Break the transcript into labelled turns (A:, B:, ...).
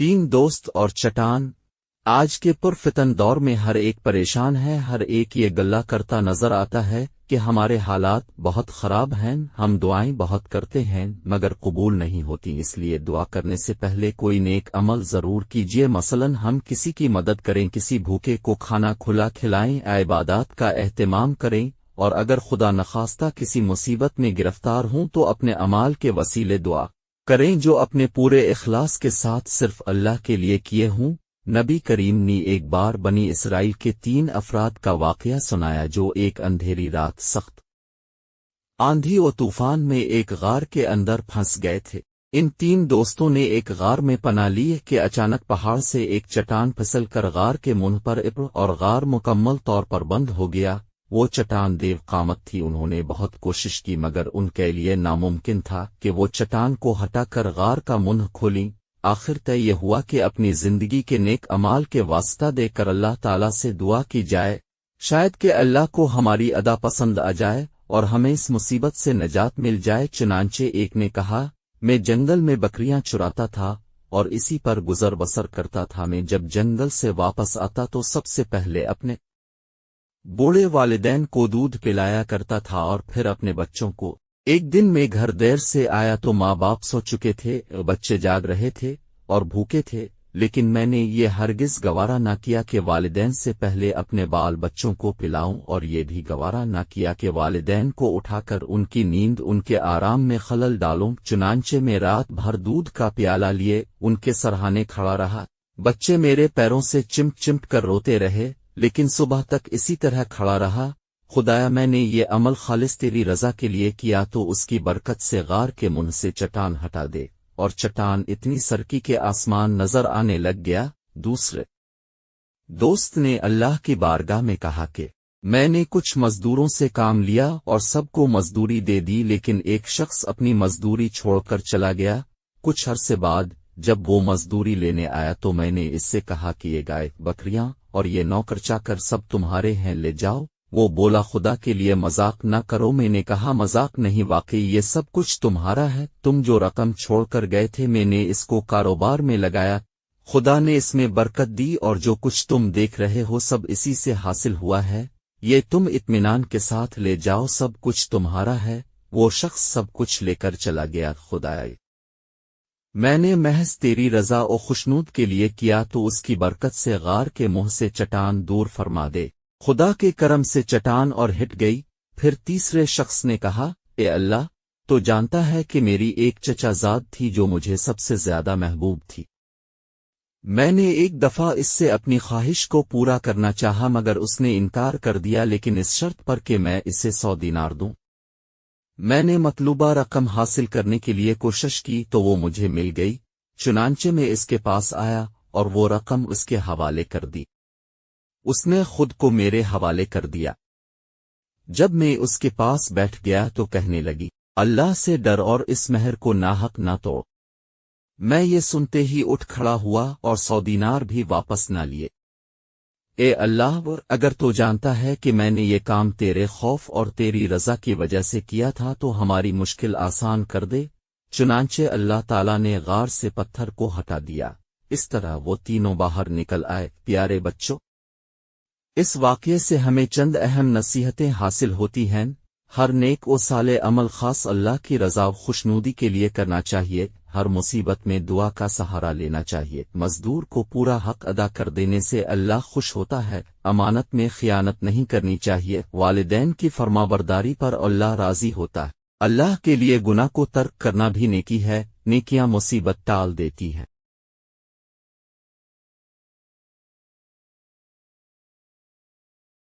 A: तीन दोस्त और चट्टान। आज के पुरफितन दौर में हर एक परेशान है, हर एक ये गल्ला करता नजर आता है कि हमारे हालात बहुत खराब हैं। हम दुआएं बहुत करते हैं मगर कबूल नहीं होती, इसलिए दुआ करने से पहले कोई नेक अमल जरूर कीजिए। मसलन हम किसी की मदद करें, किसी भूखे को खाना खुला खिलाएं, इबादत का एहतमाम करें, और अगर खुदा नखास्ता किसी मुसीबत में गिरफ्तार हों तो अपने अमाल के वसीले दुआ करें जो अपने पूरे इखलास के साथ सिर्फ अल्लाह के लिए किए हों। नबी करीम ने एक बार बनी इसराइल के 3 अफराद का वाकया सुनाया जो एक अंधेरी रात सख्त आंधी और तूफान में एक गार के अंदर फंस गए थे। इन 3 दोस्तों ने एक गार में पनाह ली कि अचानक पहाड़ से एक चट्टान फिसल कर गार के मुंह पर इब्र और गार मुकम्मल तौर पर बंद हो गया। वो चट्टान देव कामत थी। उन्होंने बहुत कोशिश की मगर उनके लिए नामुमकिन था कि वो चट्टान को हटाकर गार का मुंह खोली। आखिर तय ये हुआ कि अपनी जिंदगी के नेक अमाल के वास्ता देकर अल्लाह ताला से दुआ की जाए, शायद कि अल्लाह को हमारी अदा पसंद आ जाए और हमें इस मुसीबत से निजात मिल जाए। चुनांचे एक ने कहा, मैं जंगल में बकरियां चुराता था और इसी पर गुजर बसर करता था। मैं जब जंगल से वापस आता तो सबसे पहले अपने बूढ़े वालिदैन को दूध पिलाया करता था और फिर अपने बच्चों को। एक दिन मैं घर देर से आया तो माँ बाप सो चुके थे, बच्चे जाग रहे थे और भूखे थे, लेकिन मैंने ये हरगिज गवारा न किया कि वालिदैन से पहले अपने बाल बच्चों को पिलाऊं, और ये भी गवारा न किया कि वालिदैन को उठाकर उनकी नींद उनके आराम में खलल डालूं। चुनांचे में रात भर दूध का प्याला लिए उनके सरहाने खड़ा रहा। बच्चे मेरे पैरों से चिमट चिमट कर रोते रहे, लेकिन सुबह तक इसी तरह खड़ा रहा। खुदाया, मैंने ये अमल खालिस तेरी रजा के लिए किया तो उसकी बरकत से गार के मुंह से चट्टान हटा दे। और चट्टान इतनी सरकी के आसमान नजर आने लग गया। दूसरे दोस्त ने अल्लाह की बारगाह में कहा कि मैंने कुछ मजदूरों से काम लिया और सबको मजदूरी दे दी, लेकिन एक शख्स अपनी मजदूरी छोड़कर चला गया। कुछ अरसे बाद जब वो मजदूरी लेने आया तो मैंने इससे कहा कि ये गाय बकरियां और ये नौकर चाकर सब तुम्हारे हैं, ले जाओ। वो बोला, खुदा के लिए मजाक न करो। मैंने कहा, मजाक नहीं, वाकई ये सब कुछ तुम्हारा है। तुम जो रकम छोड़कर गए थे मैंने इसको कारोबार में लगाया, खुदा ने इसमें बरकत दी और जो कुछ तुम देख रहे हो सब इसी से हासिल हुआ है। ये तुम इत्मीनान के साथ ले जाओ, सब कुछ तुम्हारा है। वो शख्स सब कुछ लेकर चला गया। खुदाया, मैंने महज तेरी रजा और खुशनूद के लिए किया तो उसकी बरकत से गार के मुंह से चट्टान दूर फरमा दे। खुदा के करम से चट्टान और हिट गई। फिर तीसरे शख्स ने कहा, ए अल्लाह, तो जानता है कि मेरी एक चचाजाद थी जो मुझे सबसे ज्यादा महबूब थी। मैंने एक दफा इससे अपनी ख्वाहिश को पूरा करना चाहा मगर उसने इनकार कर दिया, लेकिन इस शर्त पर कि मैं इसे 100 दीनार दूं। मैंने मतलूबा रकम हासिल करने के लिए कोशिश की तो वो मुझे मिल गई। चुनांचे में इसके पास आया और वो रकम उसके हवाले कर दी। उसने खुद को मेरे हवाले कर दिया। जब मैं उसके पास बैठ गया तो कहने लगी, अल्लाह से डर और इस मेहर को नाहक ना तोड़। मैं ये सुनते ही उठ खड़ा हुआ और 100 दीनार भी वापस ना लिए। ए अल्लाह, अगर तो जानता है कि मैंने ये काम तेरे खौफ और तेरी रजा की वजह से किया था तो हमारी मुश्किल आसान कर दे। चुनांचे अल्लाह ताला ने गार से पत्थर को हटा दिया। इस तरह वो तीनों बाहर निकल आए। प्यारे बच्चों, इस वाक़ये से हमें चंद अहम नसीहतें हासिल होती हैं। हर नेक और साले अमल खास अल्लाह की रज़ा और खुशनूदी के लिए करना चाहिए। हर मुसीबत में दुआ का सहारा लेना चाहिए। मजदूर को पूरा हक अदा कर देने से अल्लाह खुश होता है। अमानत में खियानत नहीं करनी चाहिए। वालिदैन की फरमाबरदारी पर अल्लाह राजी होता है। अल्लाह के लिए गुनाह को तर्क करना भी नेकी है। नेकियां मुसीबत टाल देती हैं।